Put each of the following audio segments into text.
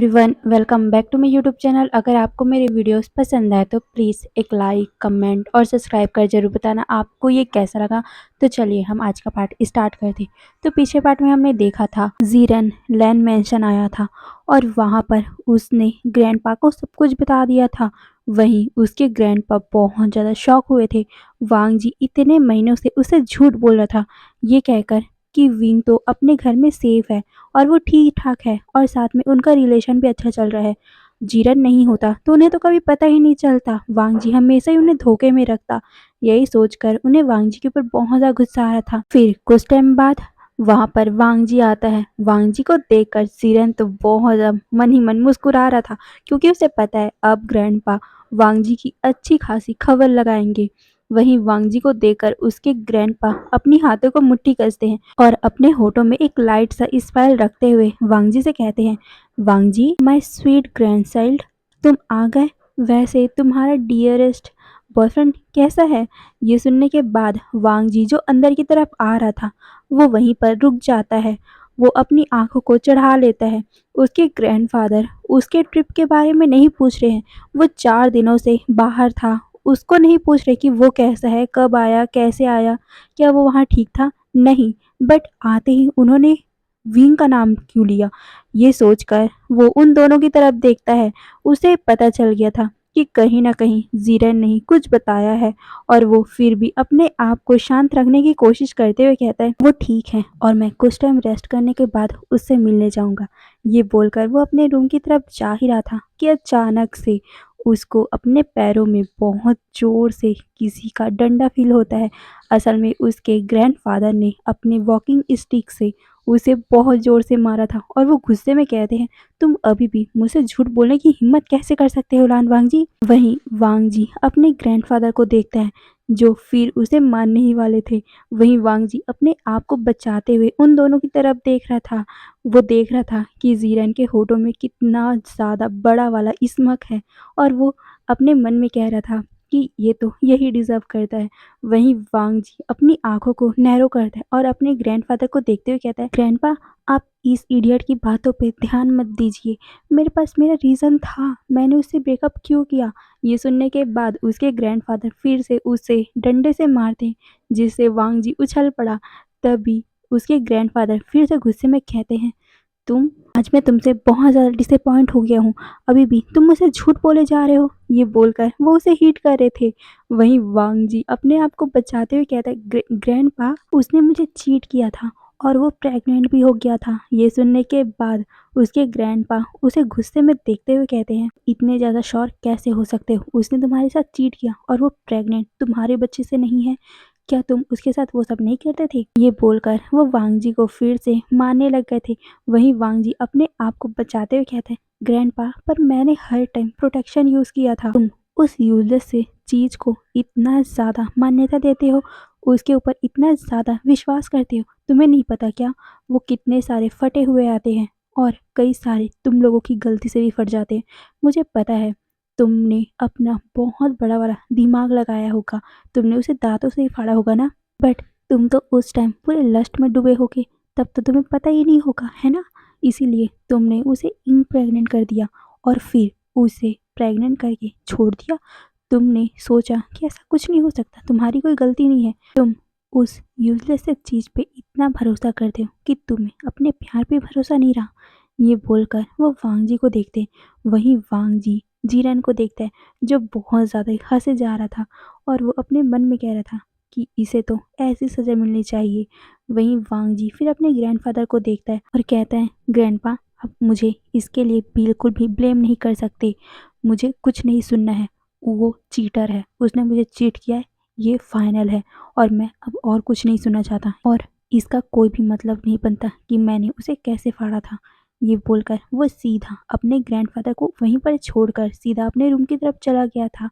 Everyone, welcome back to my YouTube channel. अगर आपको मेरे वीडियोस पसंद आए तो प्लीज़ एक लाइक, कमेंट और सब्सक्राइब कर ज़रूर बताना आपको ये कैसा लगा। तो चलिए हम आज का पार्ट स्टार्ट करते हैं। तो पीछे पार्ट में हमने देखा था जीरन लैंड मेंशन आया था और वहाँ पर उसने ग्रैंडपा को सब कुछ बता दिया था। वहीं उसके ग्रैंडपा बहुत ज़्यादा शॉक हुए थे। वांग जी इतने महीनों से उसे झूठ बोल रहा था, ये कहकर कि विंग तो अपने घर में सेफ है और वो ठीक-ठाक है और साथ में उनका रिलेशन भी अच्छा चल रहा है। जीरन नहीं होता तो उन्हें तो कभी पता ही नहीं चलता। वांग जी हमेशा ही उन्हें धोखे में रखता। यही सोचकर उन्हें वांग जी के ऊपर बहुत ज़्यादा गुस्सा आ रहा था। फिर कुछ टाइम बाद वहाँ पर वांग जी आता है। वांग जी को देखकर जीरन तो बहुत ज़्यादा मन ही मन मुस्कुरा रहा था, क्योंकि उसे पता है अब ग्रैंडपा वांग जी की अच्छी खासी खबर लगाएंगे। वहीं वांग जी को देखकर उसके ग्रैंडपा अपनी हाथों को मुट्ठी कसते हैं और अपने होठों में एक लाइट सा स्माइल रखते हुए वांग जी से कहते हैं, वांग जी माय स्वीट ग्रैंडचाइल्ड, तुम आ गए। वैसे तुम्हारा डियरेस्ट बॉयफ्रेंड कैसा है? ये सुनने के बाद वांग जी जो अंदर की तरफ आ रहा था वो वहीं पर रुक जाता है। वो अपनी आंखों को चढ़ा लेता है। उसके ग्रैंडफादर उसके ट्रिप के बारे में नहीं पूछ रहे हैं। वो 4 दिनों से बाहर था, उसको नहीं पूछ रहे कि वो कैसा है, कब आया, कैसे आया, क्या वो वहाँ ठीक था? नहीं, बट आते ही उन्होंने विंग का नाम क्यों लिया? ये सोचकर वो उन दोनों की तरफ देखता है। उसे पता चल गया था कि कहीं न कहीं जीरन ने ही कुछ बताया है और वो फिर भी अपने आप को शांत रखने की कोशिश करते हुए कहता है, वो ठीक है और मैं कुछ टाइम रेस्ट करने के बाद उससे मिलने जाऊँगा। ये बोलकर वो अपने रूम की तरफ जा ही रहा था कि अचानक से उसको अपने पैरों में बहुत ज़ोर से किसी का डंडा फ़ील होता है। असल में उसके ग्रैंडफ़ादर ने अपने वॉकिंग स्टिक से उसे बहुत ज़ोर से मारा था और वो गुस्से में कहते हैं, तुम अभी भी मुझसे झूठ बोलने की हिम्मत कैसे कर सकते हो लान वांग जी? वहीं वांग जी अपने ग्रैंडफ़ादर को देखता है, जो फिर उसे मारने ही वाले थे। वहीं वांग जी अपने आप को बचाते हुए उन दोनों की तरफ देख रहा था। वो देख रहा था कि जीरन के होठों में कितना ज़्यादा बड़ा वाला स्मक है और वो अपने मन में कह रहा था कि ये तो यही डिज़र्व करता है। वहीं वांग जी अपनी आँखों को नैरो करता है और अपने ग्रैंडफ़ादर को देखते हुए कहता है, ग्रैंडपा आप इस इडियट की बातों पे ध्यान मत दीजिए। मेरे पास मेरा रीज़न था, मैंने उससे ब्रेकअप क्यों किया? ये सुनने के बाद उसके ग्रैंडफ़ादर फिर से उसे डंडे से मारते हैं, जिससे वांग जी उछल पड़ा। तभी उसके ग्रैंडफ़ादर फिर से गुस्से में कहते हैं, तुम आज मैं तुमसे बहुत ज़्यादा डिसअपॉइंट हो गया हूँ। अभी भी तुम मुझसे झूठ बोले जा रहे हो। ये बोलकर वो उसे हिट कर रहे थे। वहीं वांग जी अपने आप को बचाते हुए कहता है, ग्रैंडपा उसने मुझे चीट किया था और वो प्रेग्नेंट भी हो गया था। ये सुनने के बाद उसके ग्रैंडपा उसे गुस्से में देखते हुए कहते हैं, इतने ज़्यादा श्योर कैसे हो सकते हो? उसने तुम्हारे साथ चीट किया और वो प्रेग्नेंट तुम्हारे बच्चे से नहीं है। क्या तुम उसके साथ वो सब नहीं करते थे? ये बोलकर वो वांग जी को फिर से मारने लग गए थे। वहीं वांग जी अपने आप को बचाते हुए कहते हैं, ग्रैंडपा पर मैंने हर टाइम प्रोटेक्शन यूज़ किया था। तुम उस यूजलेस से चीज़ को इतना ज़्यादा मान्यता देते हो, उसके ऊपर इतना ज़्यादा विश्वास करते हो। तुम्हें नहीं पता क्या वो कितने सारे फटे हुए आते हैं और कई सारे तुम लोगों की गलती से भी फट जाते हैं। मुझे पता है तुमने अपना बहुत बड़ा वाला दिमाग लगाया होगा, तुमने उसे दाँतों से ही फाड़ा होगा ना, बट तुम तो उस टाइम पूरे लस्ट में डूबे होगे, तब तो तुम्हें पता ही नहीं होगा, है ना? इसीलिए तुमने उसे इम्प्रेग्नेंट कर दिया और फिर उसे प्रेग्नेंट करके छोड़ दिया। तुमने सोचा कि ऐसा कुछ नहीं हो सकता, तुम्हारी कोई गलती नहीं है। तुम उस यूज़लेस से चीज़ पे इतना भरोसा करते हो कि तुम्हें अपने प्यार पे भरोसा नहीं रहा। ये बोलकर वो वांग जी को देखते हैं। वहीं वांग जी जीरन को देखता है, जो बहुत ज़्यादा ही हँसे जा रहा था और वो अपने मन में कह रहा था कि इसे तो ऐसी सज़ा मिलनी चाहिए। वहीं वांग जी फिर अपने ग्रैंडफ़ादर को देखता है और कहता है, ग्रैंडपा अब मुझे इसके लिए बिल्कुल भी ब्लेम नहीं कर सकते। मुझे कुछ नहीं सुनना है। वो चीटर है, उसने मुझे चीट किया है, ये फाइनल है और मैं अब और कुछ नहीं सुनना चाहता और इसका कोई भी मतलब नहीं बनता कि मैंने उसे कैसे फाड़ा था। ये बोलकर वो सीधा अपने ग्रैंडफ़ादर को वहीं पर छोड़कर सीधा अपने रूम की तरफ चला गया था।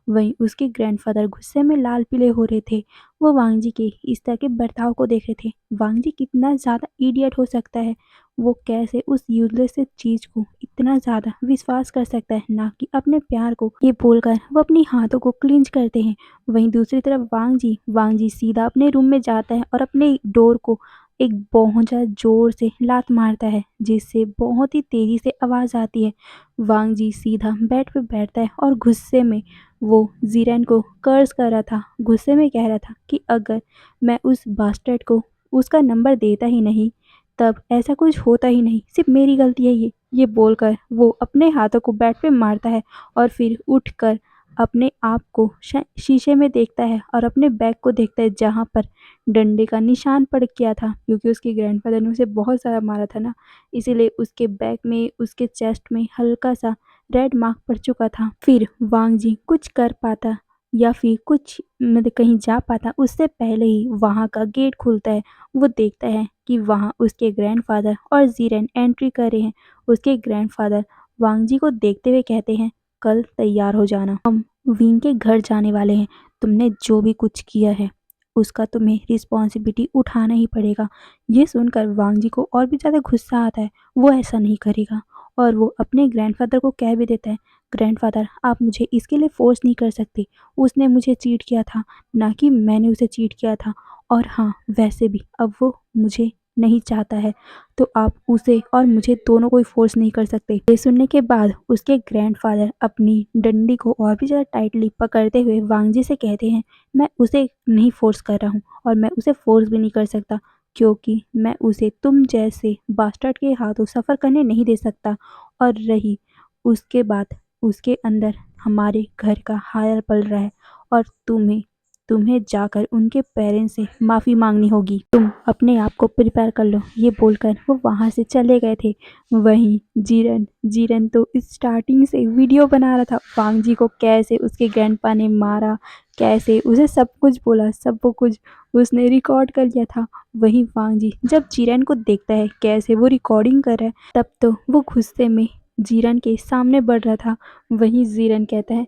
वहीं उसके ग्रैंडफ़ादर गुस्से में लाल पीले हो रहे थे। वो वांग जी के इस तरह के बर्ताव को देख रहे थे। वांग जी कितना ज़्यादा इडियट हो सकता है, वो कैसे उस यूज़लेस से चीज़ को इतना ज़्यादा विश्वास कर सकता है, ना कि अपने प्यार को। ये बोलकर वो अपनी हाथों को क्लिंच करते हैं। वहीं दूसरी तरफ वांग जी सीधा अपने रूम में जाता है और अपने डोर को एक बहुत ज़्यादा ज़ोर से लात मारता है, जिससे बहुत ही तेज़ी से आवाज़ आती है। वांग जी सीधा बेड पे बैठता है और गुस्से में वो जीरेन को कर्स कर रहा था। गुस्से में कह रहा था कि अगर मैं उस बास्टर्ड को उसका नंबर देता ही नहीं, तब ऐसा कुछ होता ही नहीं, सिर्फ मेरी गलती है ये। ये बोलकर वो अपने हाथों को बेड पे मारता है और फिर उठकर अपने आप को शीशे में देखता है और अपने बैग को देखता है, जहाँ पर डंडे का निशान पड़ गया था, क्योंकि उसके ग्रैंडफ़ादर ने उसे बहुत ज़्यादा मारा था ना, इसीलिए उसके बैक में, उसके चेस्ट में हल्का-सा रेड मार्क पड़ चुका था। फिर वांग जी कुछ कर पाता या फिर कुछ मतलब कहीं जा पाता, उससे पहले ही वहाँ का गेट खुलता है। वो देखता है कि वहाँ उसके ग्रैंडफ़ादर और ज़ीरेन एंट्री कर रहे हैं। उसके ग्रैंडफ़ादर वांग जी को देखते हुए कहते हैं, कल तैयार हो जाना, हम विंग के घर जाने वाले हैं। तुमने जो भी कुछ किया है उसका तुम्हें रिस्पॉन्सिबिलिटी उठाना ही पड़ेगा। ये सुनकर वांग जी को और भी ज़्यादा गुस्सा आता है। वो ऐसा नहीं करेगा और वो अपने ग्रैंडफ़ादर को कह भी देता है, ग्रैंडफ़ादर आप मुझे इसके लिए फ़ोर्स नहीं कर सकते। उसने मुझे चीट किया था, ना कि मैंने उसे चीट किया था। और हाँ, वैसे भी अब वो मुझे नहीं चाहता है, तो आप उसे और मुझे दोनों को ही फ़ोर्स नहीं कर सकते। ये सुनने के बाद उसके ग्रैंडफ़ादर अपनी डंडी को और भी ज़्यादा टाइटली पकड़ते हुए वांग जी से कहते हैं, मैं उसे नहीं फ़ोर्स कर रहा हूँ और मैं उसे फ़ोर्स भी नहीं कर सकता, क्योंकि मैं उसे तुम जैसे बास्टर्ड के हाथों सफ़र करने नहीं दे सकता। और रही उसके बाद, उसके अंदर हमारे घर का हायर पल रहा है और तुम्हें तुम्हें जाकर उनके पेरेंट्स से माफ़ी मांगनी होगी। तुम अपने आप को प्रिपेयर कर लो। ये बोलकर वो वहाँ से चले गए थे। वहीं जीरन जीरन तो स्टार्टिंग से वीडियो बना रहा था, वांग जी को कैसे उसके ग्रैंडपा ने मारा, कैसे उसे सब कुछ बोला, सब वो कुछ उसने रिकॉर्ड कर लिया था। वहीं वांग जी जब जीरन को देखता है कैसे वो रिकॉर्डिंग कर रहा है, तब तो वो गुस्से में जीरन के सामने बढ़ रहा था। वहीं जीरन कहता है,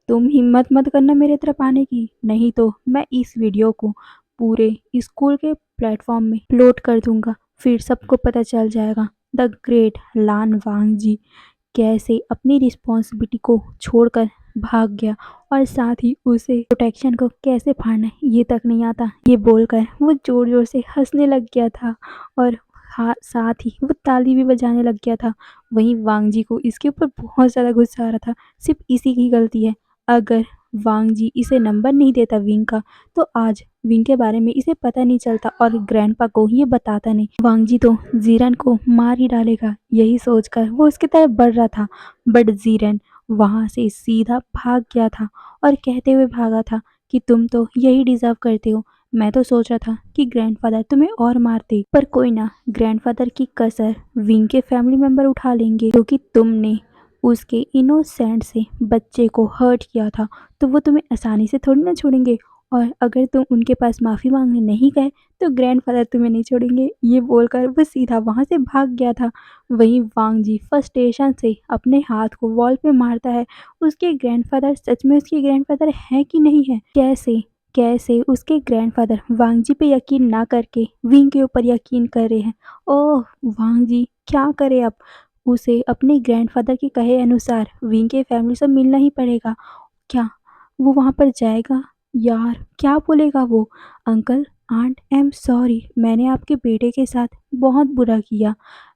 तुम हिम्मत मत करना मेरे तरफ आने की, नहीं तो मैं इस वीडियो को पूरे स्कूल के प्लेटफॉर्म में अपलोड कर दूंगा, फिर सबको पता चल जाएगा द ग्रेट लान वांग जी कैसे अपनी रिस्पॉन्सिबिलिटी को छोड़कर भाग गया और साथ ही उसे प्रोटेक्शन को कैसे फाड़ना है ये तक नहीं आता। ये बोलकर वो जोर जोर से हंसने लग गया था और हाँ, साथ ही वो ताली भी बजाने लग गया था। वहीं वांग जी को इसके ऊपर बहुत ज़्यादा गुस्सा आ रहा था, सिर्फ इसी की गलती है। अगर वांग जी इसे नंबर नहीं देता विंग का, तो आज विंग के बारे में इसे पता नहीं चलता और ग्रैंडपा को ये बताता नहीं। वांग जी तो जीरन को मार ही डालेगा, यही सोचकर वो उसकी तरफ बढ़ रहा था, बट जीरन वहां से सीधा भाग गया था और कहते हुए भागा था कि तुम तो यही डिजर्व करते हो। मैं तो सोच रहा था कि ग्रैंडफादर तुम्हें और मारते, पर कोई ना, ग्रैंडफादर की कसर विंग के फैमिली मेंबर उठा लेंगे, क्योंकि तुमने उसके इनोसेंट से बच्चे को हर्ट किया था, तो वो तुम्हें आसानी से थोड़ी ना छोड़ेंगे। और अगर तुम उनके पास माफ़ी मांगने नहीं गए, तो ग्रैंडफादर तुम्हें नहीं छोड़ेंगे। ये बोलकर वो सीधा वहाँ से भाग गया था। वहीं वांग जी फ्रस्ट्रेशन से अपने हाथ को वॉल पे मारता है। उसके ग्रैंडफादर सच में उसके ग्रैंडफादर हैं कि नहीं है? कैसे कैसे उसके ग्रैंडफादर वांग जी पे यकीन ना करके विंग के ऊपर यकीन कर रहे हैं। ओह वांग जी क्या करे अब, उसे अपने ग्रैंडफादर के कहे अनुसार विंग के फैमिली से मिलना ही पड़ेगा। क्या वो वहाँ पर जाएगा? यार क्या बोलेगा वो? Uncle aunt I am sorry, मैंने आपके बेटे के साथ बहुत बुरा किया।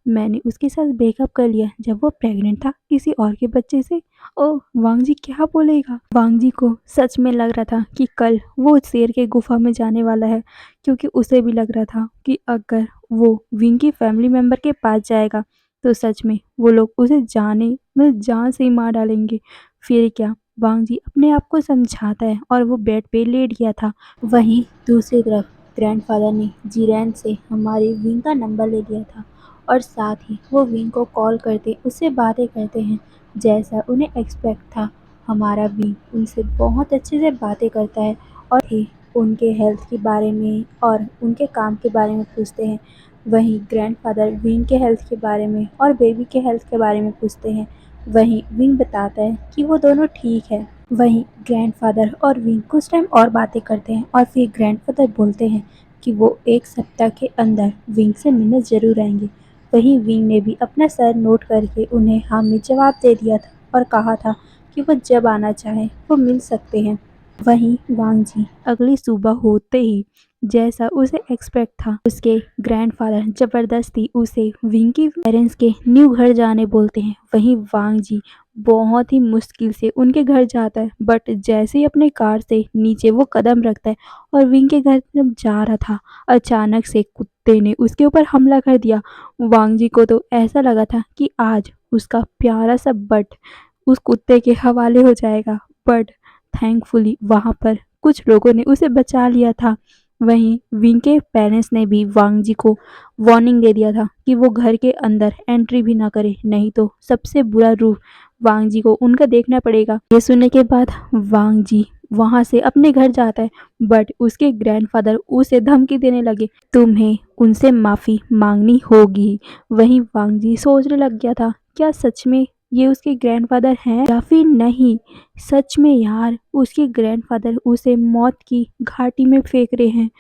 मैंने उसके साथ ब्रेकअप कर लिया जब वो प्रेग्नेंट था किसी और के बच्चे से। ओह वांग जी क्या बोलेगा? वांग जी को सच में लग रहा था कि कल वो शेर के गुफा में जाने वाला है, क्योंकि उसे भी लग रहा था कि अगर वो विंग की फैमिली मेंबर के पास जाएगा, तो सच में वो लोग उसे जाने में जान से ही मार डालेंगे। फिर क्या, वांग जी अपने आप को समझाता है और वो बेड पे लेट गया था। वहीं दूसरी तरफ ग्रैंडफादर ने जीरैन से हमारी विंग का नंबर ले लिया था और साथ ही वो विंग को कॉल करते उससे बातें करते हैं, जैसा उन्हें एक्सपेक्ट था। हमारा विंग उनसे बहुत अच्छे से बातें करता है और ही उनके हेल्थ के बारे में और उनके काम के बारे में पूछते हैं। वहीं ग्रैंडफादर विंग के हेल्थ के बारे में और बेबी के हेल्थ के बारे में पूछते हैं। वहीं विंग बताता है कि वो दोनों ठीक है। वहीं ग्रैंडफादर और विंग कुछ टाइम और बातें करते हैं और फिर ग्रैंडफादर बोलते हैं कि वो एक सप्ताह के अंदर विंग से मिलने जरूर आएंगे। वहीं विंग ने भी अपना सर नोट करके उन्हें हाँ में जवाब दे दिया था और कहा था कि वो जब आना चाहे वो मिल सकते हैं। वहीं वांग जी अगली सुबह होते ही जैसा उसे एक्सपेक्ट था। उसके ग्रैंडफादर जबरदस्ती उसे विंग के पेरेंट्स के न्यू घर जाने बोलते हैं। वहीं वांग जी बहुत ही मुश्किल से उनके घर जाता है, बट जैसे ही अपने कार से नीचे वो कदम रखता है और विंग के घर जब जा रहा था, अचानक से कुत्ते ने उसके ऊपर हमला कर दिया। वांग जी को तो ऐसा लगा था कि आज उसका प्यारा सा बट उस कुत्ते के हवाले हो जाएगा, बट थैंकफुली वहां पर कुछ लोगों ने उसे बचा लिया था। वहीं विंग के पेरेंट्स ने भी वांग जी को वार्निंग दे दिया था कि वो घर के अंदर एंट्री भी ना करे, नहीं तो सबसे बुरा रूप वांग जी को उनका देखना पड़ेगा। ये सुनने के बाद वांग जी वहां से अपने घर जाता है, बट उसके ग्रैंडफादर उसे धमकी देने लगे, तुम्हें उनसे माफी मांगनी होगी। वहीं वांग जी सोचने लग गया था, क्या सच में ये उसके ग्रैंडफादर हैं या फिर नहीं। सच में यार उसके ग्रैंडफादर उसे मौत की घाटी में फेंक रहे हैं।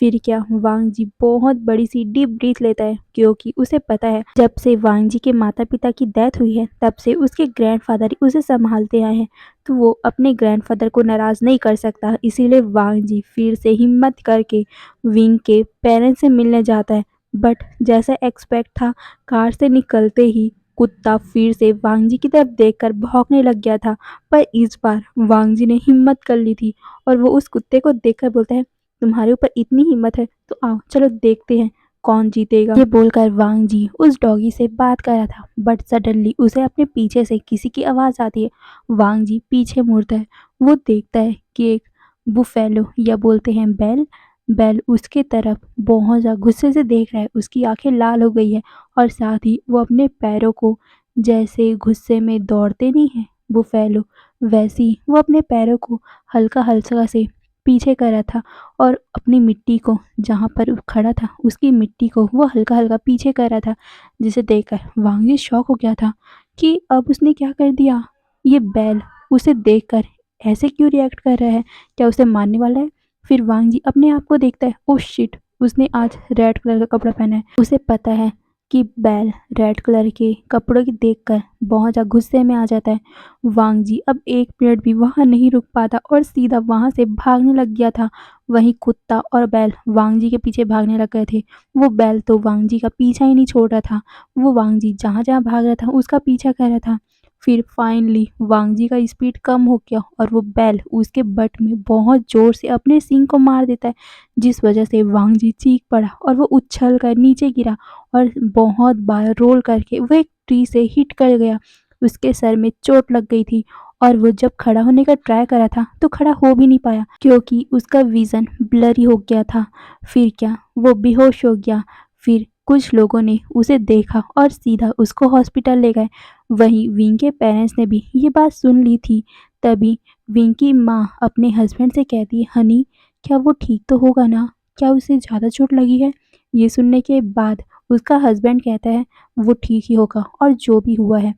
फिर क्या वांग जी बहुत बड़ी सी डीप ब्रीथ लेता है, क्योंकि उसे पता है जब से वांग जी के माता पिता की डेथ हुई है तब से उसके ग्रैंडफादर ही उसे संभालते आए हैं, तो वो अपने ग्रैंडफादर को नाराज नहीं कर सकता। इसीलिए वांग जी फिर से हिम्मत करके विंग के पेरेंट्स से मिलने जाता है, बट जैसा एक्सपेक्ट था कार से निकलते ही कुत्ता फिर से वांग जी की तरफ देखकर भौंकने लग गया था। पर इस बार वांग जी ने हिम्मत कर ली थी और वो उस कुत्ते को देखकर बोलता है, तुम्हारे ऊपर इतनी हिम्मत है तो आओ चलो देखते हैं कौन जीतेगा। ये बोलकर वांग जी उस डॉगी से बात कर रहा था, बट सडनली उसे अपने पीछे से किसी की आवाज आती है। वांग जी पीछे मुड़ता है, वो देखता है कि एक बुफेलो या बोलते हैं बैल बैल उसके तरफ बहुत ज़्यादा गुस्से से देख रहा है। उसकी आंखें लाल हो गई है और साथ ही वो अपने पैरों को जैसे गुस्से में दौड़ते नहीं है बुफेलो, वैसे ही वो अपने पैरों को हल्का हल्का से पीछे कर रहा था और अपनी मिट्टी को जहाँ पर वो खड़ा था उसकी मिट्टी को वो हल्का हल्का पीछे कर रहा था, जिसे देखकर वांग जी शॉक हो गया था कि अब उसने क्या कर दिया। ये बैल उसे देखकर ऐसे क्यों रिएक्ट कर रहा है, क्या उसे मारने वाला है। फिर वांग जी अपने आप को देखता है, ओह शिट, उसने आज रेड कलर का कपड़ा पहना है। उसे पता है कि बैल रेड कलर के कपड़ों की देखकर बहुत ज़्यादा गुस्से में आ जाता है। वांग जी अब एक मिनट भी वहाँ नहीं रुक पाता और सीधा वहाँ से भागने लग गया था। वहीं कुत्ता और बैल वांग जी के पीछे भागने लग गए थे। वो बैल तो वांग जी का पीछा ही नहीं छोड़ रहा था, वो वांग जी जहाँ जहाँ भाग रहा था उसका पीछा कर रहा था। फिर फाइनली वांग जी का स्पीड कम हो गया और वो बैल उसके बट में बहुत जोर से अपने सींग को मार देता है, जिस वजह से वांग जी चीख पड़ा और वो उछल कर नीचे गिरा और बहुत बार रोल करके वो एक ट्री से हिट कर गया। उसके सर में चोट लग गई थी और वो जब खड़ा होने का ट्राई करा था तो खड़ा हो भी नहीं पाया, क्योंकि उसका विज़न ब्लरी हो गया था। फिर क्या वो बेहोश हो गया। फिर कुछ लोगों ने उसे देखा और सीधा उसको हॉस्पिटल ले गए। वहीं विंग के पेरेंट्स ने भी ये बात सुन ली थी। तभी विंग की माँ अपने हस्बैंड से कहती है, हनी क्या वो ठीक तो होगा ना, क्या उसे ज़्यादा चोट लगी है। ये सुनने के बाद उसका हस्बैंड कहता है, वो ठीक ही होगा और जो भी हुआ है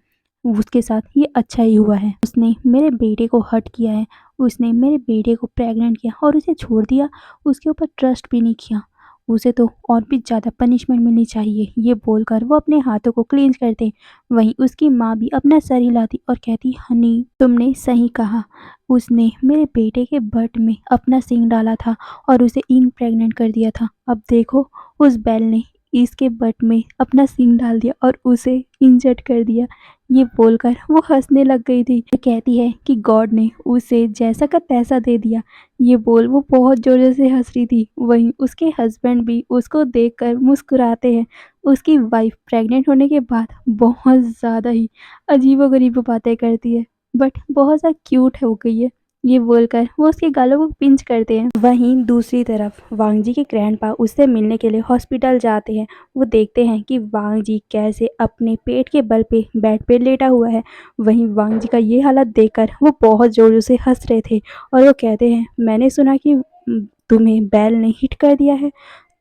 उसके साथ ये अच्छा ही हुआ है। उसने मेरे बेटे को हर्ट किया है, उसने मेरे बेटे को प्रेग्नेंट किया और उसे छोड़ दिया, उसके ऊपर ट्रस्ट भी नहीं किया, उसे तो और भी ज़्यादा पनिशमेंट मिलनी चाहिए। ये बोलकर वो अपने हाथों को क्लींच करते। वहीं उसकी माँ भी अपना सर हिलाती और कहती, हनी तुमने सही कहा, उसने मेरे बेटे के बट में अपना सींग डाला था और उसे इम्प्रेग्नेंट कर दिया था। अब देखो उस बैल ने इसके बट में अपना सींग डाल दिया और उसे इंजर्ड कर दिया। ये बोलकर वो हंसने लग गई थी। ये कहती है कि गॉड ने उसे जैसा का तैसा दे दिया। ये बोल वो बहुत जोर से हंस रही थी। वहीं उसके हस्बैंड भी उसको देखकर मुस्कुराते हैं। उसकी वाइफ प्रेग्नेंट होने के बाद बहुत ज़्यादा ही अजीबोगरीब बातें करती है, बट बहुत ज़्यादा क्यूट हो गई है। ये बोलकर वो उसके गालों को पिंच करते हैं। वहीं दूसरी तरफ वांग जी के ग्रैंडपा उससे मिलने के लिए हॉस्पिटल जाते हैं। वो देखते हैं कि वांग जी कैसे अपने पेट के बल पे बेड पे लेटा हुआ है। वहीं वांग जी का ये हालत देखकर वो बहुत जोर से हंस रहे थे और वो कहते हैं, मैंने सुना कि तुम्हें बैल ने हिट कर दिया है,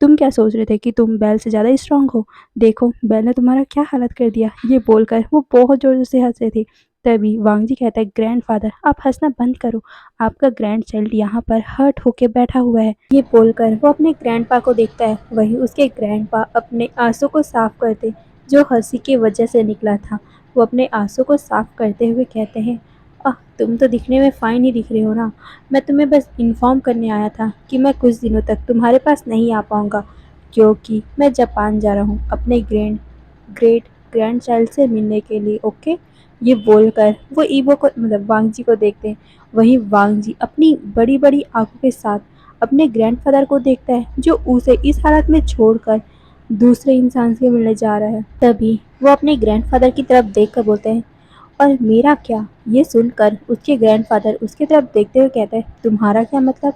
तुम क्या सोच रहे थे कि तुम बैल से ज़्यादा स्ट्रांग हो, देखो बैल ने तुम्हारा क्या हालत कर दिया। ये बोलकर वो बहुत जोर से हंस रहे थे। तभी वांग जी कहता है, ग्रैंडफादर आप हंसना बंद करो, आपका ग्रैंड चाइल्ड यहाँ पर हर्ट होके बैठा हुआ है। ये बोलकर वो अपने ग्रैंडपा को देखता है। वहीं उसके ग्रैंडपा अपने आंसू को साफ करते जो हंसी की वजह से निकला था। वो अपने आंसू को साफ करते हुए कहते हैं, तुम तो दिखने में फ़ाइन ही दिख रहे हो ना। मैं तुम्हें बस इन्फॉर्म करने आया था कि मैं कुछ दिनों तक तुम्हारे पास नहीं आ पाऊँगा, क्योंकि मैं जापान जा रहा हूँ अपने ग्रेट ग्रैंडचाइल्ड से मिलने के लिए, ओके? ये बोलकर वो ईवो को मतलब वांगजी को देखते हैं। वहीं वांगजी अपनी बड़ी-बड़ी आँखों के साथ अपने ग्रैंडफ़ादर को देखता है, जो उसे इस हालत में छोड़कर दूसरे इंसान से मिलने जा रहा है। तभी वो अपने ग्रैंडफ़ादर की तरफ देखकर बोलते हैं, और मेरा क्या? ये सुनकर उसके ग्रैंडफ़ादर उसकी तरफ देखते हुए कहते हैं, तुम्हारा क्या मतलब?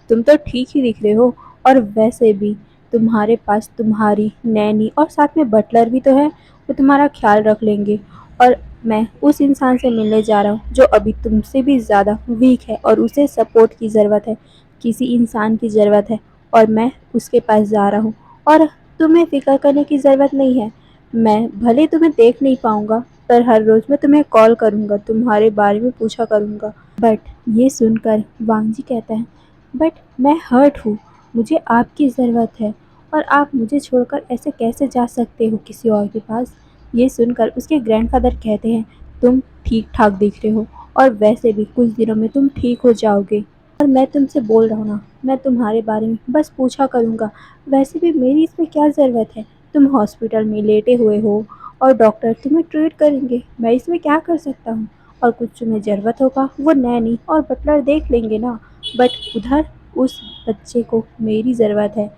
तुम तो ठीक ही दिख रहे हो, और वैसे भी तुम्हारे पास तुम्हारी नैनी और साथ में बटलर भी तो है, वो तुम्हारा ख्याल रख लेंगे। और मैं उस इंसान से मिलने जा रहा हूँ जो अभी तुमसे भी ज़्यादा वीक है और उसे सपोर्ट की ज़रूरत है, किसी इंसान की ज़रूरत है, और मैं उसके पास जा रहा हूँ। और तुम्हें फ़िक्र करने की ज़रूरत नहीं है। मैं भले तुम्हें देख नहीं पाऊँगा, पर हर रोज़ मैं तुम्हें कॉल करूँगा, तुम्हारे बारे में पूछा करूँगा। बट ये सुनकर वांगजी कहता है, बट मैं हर्ट हूँ, मुझे आपकी ज़रूरत है, और आप मुझे छोड़कर ऐसे कैसे जा सकते हो किसी और के पास? ये सुनकर उसके ग्रैंडफ़ादर कहते हैं, तुम ठीक-ठाक दिख रहे हो, और वैसे भी कुछ दिनों में तुम ठीक हो जाओगे। और मैं तुमसे बोल रहा हूँ ना, मैं तुम्हारे बारे में बस पूछा करूँगा, वैसे भी मेरी इसमें क्या ज़रूरत है? तुम हॉस्पिटल में लेटे हुए हो और डॉक्टर तुम्हें ट्रीट करेंगे, मैं इसमें क्या कर सकता हूँ? और कुछ तुम्हें ज़रूरत होगा वो नैनी और बटलर देख लेंगे ना। बट उधर उस बच्चे को मेरी ज़रूरत है,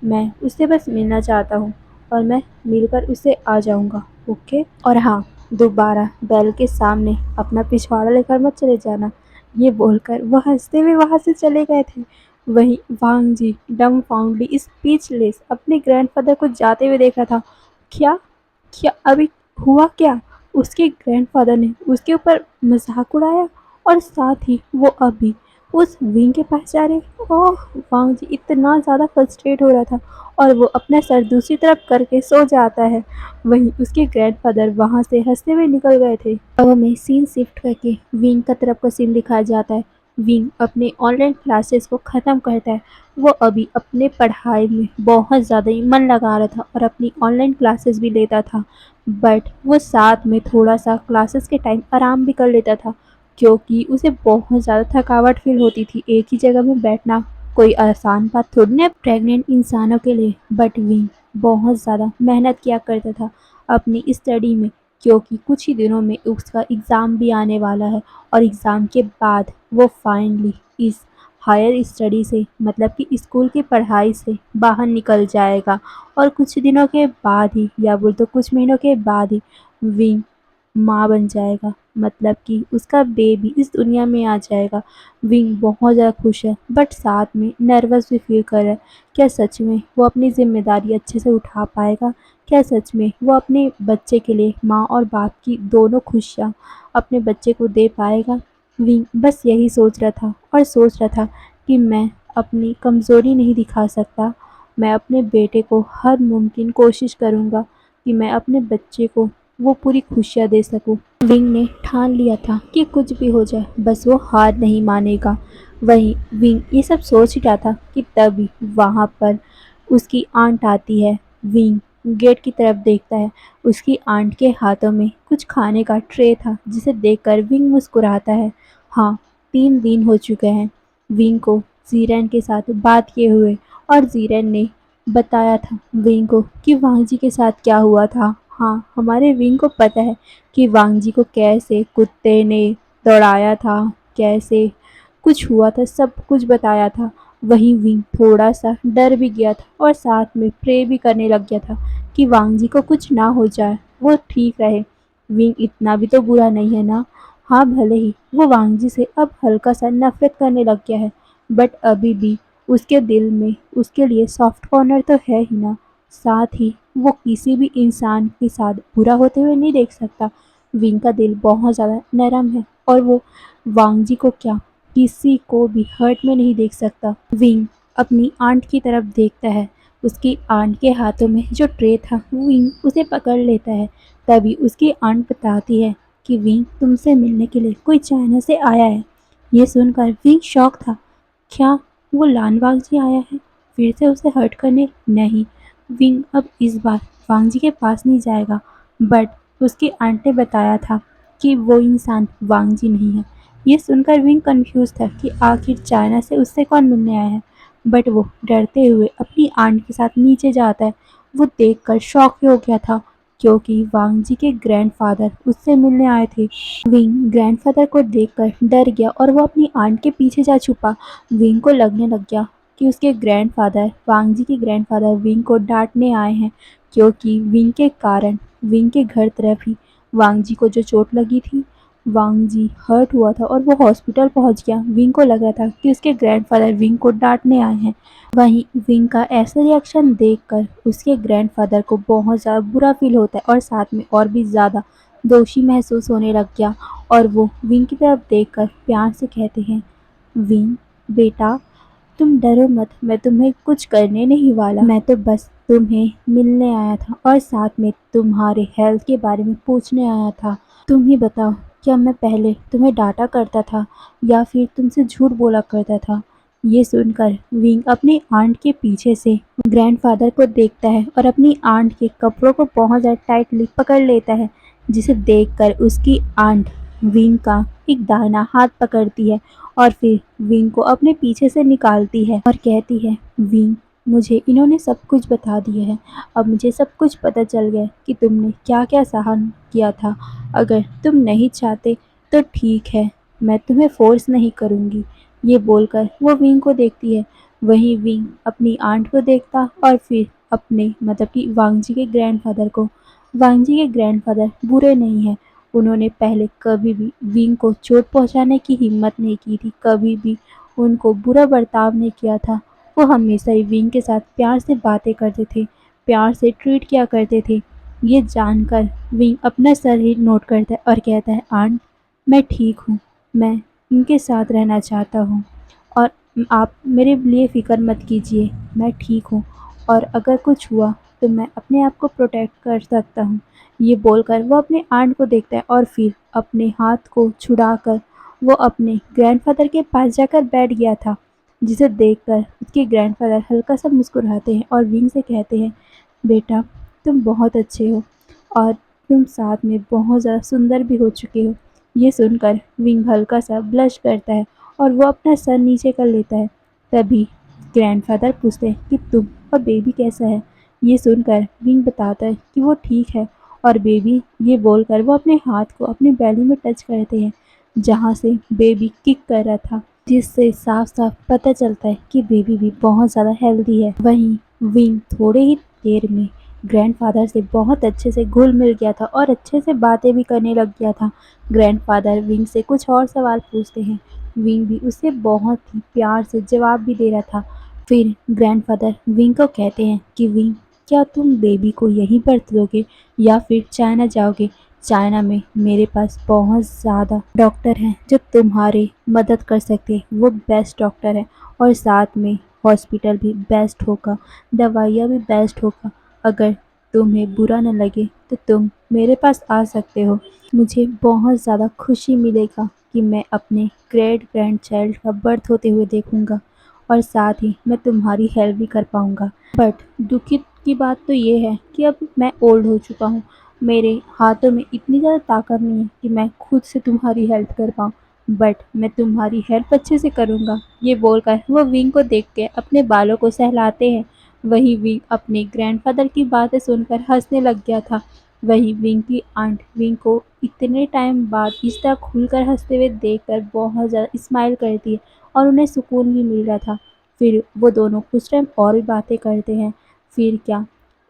मैं उससे बस मिलना चाहता हूँ, और मैं मिलकर उससे आ जाऊँगा, ओके? और हाँ, दोबारा बेल के सामने अपना पिछवाड़ा लेकर मत चले जाना। ये बोलकर वह हंसते हुए वहाँ से चले गए थे। वहीं वांगजी डम्बफाउंडली स्पीचलेस अपने ग्रैंडफादर को जाते हुए देख रहा था। क्या क्या अभी हुआ क्या? उसके ग्रैंडफादर ने उसके ऊपर मजाक उड़ाया, और साथ ही वो अभी उस विंग के पास जा रहे। ओह! वांग जी इतना ज़्यादा फ्रस्ट्रेट हो रहा था, और वो अपना सर दूसरी तरफ करके सो जाता है। वहीं उसके ग्रैंडफादर वहाँ से हँसते हुए निकल गए थे। अब हमें सीन शिफ्ट करके विंग का तरफ का सीन दिखाया जाता है। विंग अपने ऑनलाइन क्लासेस को ख़त्म करता है। वो अभी अपने पढ़ाई में बहुत ज़्यादा ही मन लगा रहा था और अपनी ऑनलाइन क्लासेस भी लेता था। बट वो साथ में थोड़ा-सा क्लासेस के टाइम आराम भी कर लेता था, क्योंकि उसे बहुत ज़्यादा थकावट फ़ील होती थी। एक ही जगह में बैठना कोई आसान बात थोड़ी ना है प्रेग्नेंट इंसानों के लिए। बट विंग बहुत ज़्यादा मेहनत किया करता था अपनी स्टडी में, क्योंकि कुछ ही दिनों में उसका एग्ज़ाम भी आने वाला है, और एग्ज़ाम के बाद वो फाइनली इस हायर स्टडी से मतलब कि स्कूल की पढ़ाई से बाहर निकल जाएगा, और कुछ दिनों के बाद ही या बोल तो कुछ महीनों के बाद ही विंग माँ बन जाएगा, मतलब कि उसका बेबी इस दुनिया में आ जाएगा। विंग बहुत ज़्यादा खुश है, बट साथ में नर्वस भी फील कर रहा है। क्या सच में वो अपनी ज़िम्मेदारी अच्छे से उठा पाएगा? क्या सच में वो अपने बच्चे के लिए माँ और बाप की दोनों खुशियाँ अपने बच्चे को दे पाएगा? विंग बस यही सोच रहा था, और सोच रहा था कि मैं अपनी कमज़ोरी नहीं दिखा सकता। मैं अपने बेटे को हर मुमकिन कोशिश करूँगा कि मैं अपने बच्चे को वो पूरी खुशियाँ दे सकूँ। विंग ने ठान लिया था कि कुछ भी हो जाए, बस वो हार नहीं मानेगा। वहीं विंग ये सब सोच ही रहा था कि तभी वहाँ पर उसकी आंट आती है। विंग गेट की तरफ देखता है। उसकी आंट के हाथों में कुछ खाने का ट्रे था, जिसे देखकर विंग मुस्कुराता है। हाँ, 3 दिन हो चुके हैं विंग को जीरेन के साथ बात किए हुए, और जीरेन ने बताया था विंग को कि वांगजी के साथ क्या हुआ था। हाँ, हमारे विंग को पता है कि वांगजी को कैसे कुत्ते ने दौड़ाया था, कैसे कुछ हुआ था, सब कुछ बताया था। वहीं विंग थोड़ा-सा डर भी गया था, और साथ में प्रे भी करने लग गया था कि वांगजी को कुछ ना हो जाए, वो ठीक रहे। विंग इतना भी तो बुरा नहीं है ना। हाँ, भले ही वो वांगजी से अब हल्का-सा नफ़रत करने लग गया है, बट अभी भी उसके दिल में उसके लिए सॉफ्ट कॉर्नर तो है ही ना। साथ ही वो किसी भी इंसान के साथ बुरा होते हुए नहीं देख सकता। विंग का दिल बहुत ज़्यादा नरम है, और वो वांगजी को क्या किसी को भी हर्ट में नहीं देख सकता। विंग अपनी आंट की तरफ देखता है। उसकी आंट के हाथों में जो ट्रे था, विंग उसे पकड़ लेता है। तभी उसकी आंट बताती है कि विंग तुमसे मिलने के लिए कोई चाइना से आया है। ये सुनकर विंग शॉक था। क्या वो लान वांगजी आया है फिर से उसे हर्ट करने? नहीं, विंग अब इस बार वांगजी के पास नहीं जाएगा। बट उसकी आंट ने बताया था कि वो इंसान वांगजी नहीं है। ये सुनकर विंग कंफ्यूज था कि आखिर चाइना से उससे कौन मिलने आया है, बट वो डरते हुए अपनी आंट के साथ नीचे जाता है। वो देखकर शॉक हो गया था क्योंकि वांग जी के ग्रैंडफादर उससे मिलने आए थे। विंग ग्रैंडफादर को देखकर डर गया और वो अपनी आंट के पीछे जा छुपा। विंग को लगने लग गया कि उसके ग्रैंडफादर वांग जी के ग्रैंडफादर विंग को डांटने आए हैं क्योंकि विंग के कारण विंग के घर तरफ ही वांग जी को जो चोट लगी थी, वांग जी हर्ट हुआ था और वो हॉस्पिटल पहुंच गया। विंग को लगा था कि उसके ग्रैंडफादर विंग को डांटने आए हैं। वहीं विंग का ऐसा रिएक्शन देखकर उसके ग्रैंडफादर को बहुत ज़्यादा बुरा फील होता है और साथ में और भी ज़्यादा दोषी महसूस होने लग गया और वो विंग की तरफ देखकर प्यार से कहते हैं, विंग बेटा, तुम डरो मत, मैं तुम्हें कुछ करने नहीं वाला। मैं तो बस तुम्हें मिलने आया था और साथ में तुम्हारे हेल्थ के बारे में पूछने आया था। तुम ही बताओ, क्या मैं पहले तुम्हें डांटा करता था या फिर तुमसे झूठ बोला करता था? ये सुनकर विंग अपनी आंट के पीछे से ग्रैंडफादर को देखता है और अपनी आंट के कपड़ों को बहुत ज़्यादा टाइटली पकड़ लेता है, जिसे देखकर उसकी आंट विंग का एक दाहिना हाथ पकड़ती है और फिर विंग को अपने पीछे से निकालती है और कहती है, विंग, मुझे इन्होंने सब कुछ बता दिया है। अब मुझे सब कुछ पता चल गया कि तुमने क्या क्या सहन किया था। अगर तुम नहीं चाहते तो ठीक है, मैं तुम्हें फोर्स नहीं करूँगी। ये बोलकर वो विंग को देखती है। वहीं विंग अपनी आंट को देखता और फिर अपने मतलब कि वांग जी के ग्रैंडफादर को। वांग जी के ग्रैंडफादर बुरे नहीं हैं। उन्होंने पहले कभी भी विंग को चोट पहुंचाने की हिम्मत नहीं की थी, कभी भी उनको बुरा बर्ताव नहीं किया था। वो हमेशा ही विंग के साथ प्यार से बातें करते थे, प्यार से ट्रीट किया करते थे। ये जानकर विंग अपना सर ही नोट करता है और कहता है, आंट, मैं ठीक हूँ, मैं इनके साथ रहना चाहता हूँ और आप मेरे लिए फ़िक्र मत कीजिए, मैं ठीक हूँ और अगर कुछ हुआ तो मैं अपने आप को प्रोटेक्ट कर सकता हूँ। ये बोलकर वो अपने आंट को देखता है और फिर अपने हाथ को छुड़ाकर वो अपने ग्रैंडफादर के पास जाकर बैठ गया था, जिसे देखकर उसके ग्रैंडफादर हल्का सा मुस्कुराते हैं और विंग से कहते हैं, बेटा, तुम बहुत अच्छे हो और तुम साथ में बहुत ज़्यादा सुंदर भी हो चुके हो। ये सुनकर विंग हल्का सा ब्लश करता है और वो अपना सर नीचे कर लेता है। तभी ग्रैंडफादर पूछते हैं कि तुम और बेबी कैसा है? ये सुनकर विंग बताता है कि वो ठीक है और बेबी, ये बोलकर वो अपने हाथ को अपने बेली में टच करते हैं जहाँ से बेबी किक कर रहा था, जिससे साफ साफ पता चलता है कि बेबी भी बहुत ज़्यादा हेल्दी है। वहीं विंग थोड़े ही देर में ग्रैंडफादर से बहुत अच्छे से घुल मिल गया था और अच्छे से बातें भी करने लग गया था। ग्रैंडफादर विंग से कुछ और सवाल पूछते हैं, विंग भी उसे बहुत ही प्यार से जवाब भी दे रहा था। फिर ग्रैंडफादर विंग को कहते हैं कि विंग, क्या तुम बेबी को यहीं पर दोगे या फिर चाइना जाओगे? चाइना में मेरे पास बहुत ज़्यादा डॉक्टर हैं जो तुम्हारी मदद कर सकते हैं। वो बेस्ट डॉक्टर है और साथ में हॉस्पिटल भी बेस्ट होगा, दवाइयाँ भी बेस्ट होगा। अगर तुम्हें बुरा न लगे तो तुम मेरे पास आ सकते हो। मुझे बहुत ज़्यादा खुशी मिलेगा कि मैं अपने ग्रेट ग्रैंड चाइल्ड का बर्थ होते हुए देखूंगा और साथ ही मैं तुम्हारी हेल्प भी कर पाऊंगा। बट दुखी की बात तो ये है कि अब मैं ओल्ड हो चुका हूँ, मेरे हाथों में इतनी ज़्यादा ताकत नहीं है कि मैं खुद से तुम्हारी हेल्प कर पाऊँ, बट मैं तुम्हारी हेल्प अच्छे से करूँगा। ये बोलकर वो विंग को देख के अपने बालों को सहलाते हैं। वही विंग अपने ग्रैंडफादर की बातें सुनकर हंसने लग गया था। वही विंग की आंट विंग को इतने टाइम बाद इस तरह खुलकर हंसते हुए देखकर बहुत ज़्यादा स्माइल करती है और उन्हें सुकून भी मिल रहा था। फिर वो दोनों कुछ टाइम और भी बातें करते हैं। फिर क्या,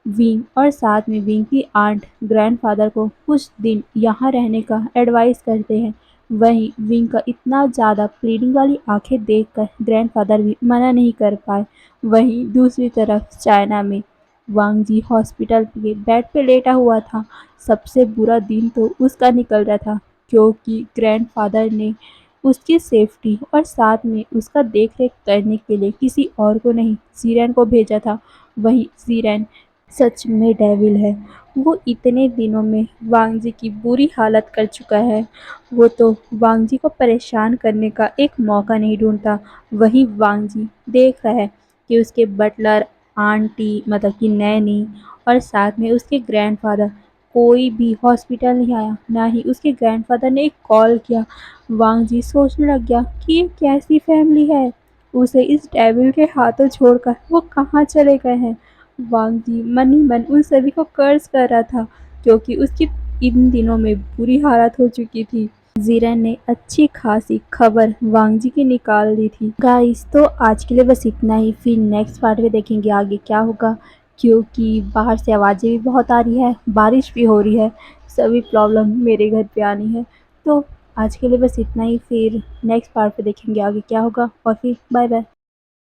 विंग और साथ में विंग की आंट ग्रैंडफादर को कुछ दिन यहाँ रहने का एडवाइस करते हैं। वहीं विंग का इतना ज़्यादा प्लीडिंग वाली आंखें देखकर ग्रैंडफादर भी मना नहीं कर पाए। वहीं दूसरी तरफ चाइना में वांग जी हॉस्पिटल के बेड पे लेटा हुआ था। सबसे बुरा दिन तो उसका निकल रहा था क्योंकि ग्रैंडफादर ने उसकी सेफ्टी और साथ में उसका देख-रेख करने के लिए किसी और को नहीं, ज़ीरेन को भेजा था। वहीं ज़ीरेन सच में डेविल है। वो इतने दिनों में वांग जी की बुरी हालत कर चुका है। वो तो वांग जी को परेशान करने का एक मौका नहीं ढूंढता। वहीं वांग जी देख रहा है कि उसके बटलर, आंटी मतलब कि नैनी और साथ में उसके ग्रैंडफादर कोई भी हॉस्पिटल नहीं आया, ना ही उसके ग्रैंडफ़ादर ने एक कॉल किया। वांग जी सोचने लग गया कि ये कैसी फैमिली है? उसे इस डेविल के हाथों छोड़कर वो कहाँ चले गए हैं? वांग जी मन ही मन उन सभी को कर्ज कर रहा था, क्योंकि उसकी इन दिनों में बुरी हालत हो चुकी थी। जीरन ने अच्छी खासी खबर वांग जी की निकाल दी थी। गाइस, तो आज के लिए बस इतना ही। फिर नेक्स्ट पार्ट में देखेंगे आगे क्या होगा, क्योंकि बाहर से आवाज़ें भी बहुत आ रही है, बारिश भी हो रही है, सभी प्रॉब्लम मेरे घर पे आनी है। तो आज के लिए बस इतना ही। फिर नेक्स्ट पार्ट पे देखेंगे आगे क्या होगा, और फिर बाय बाय।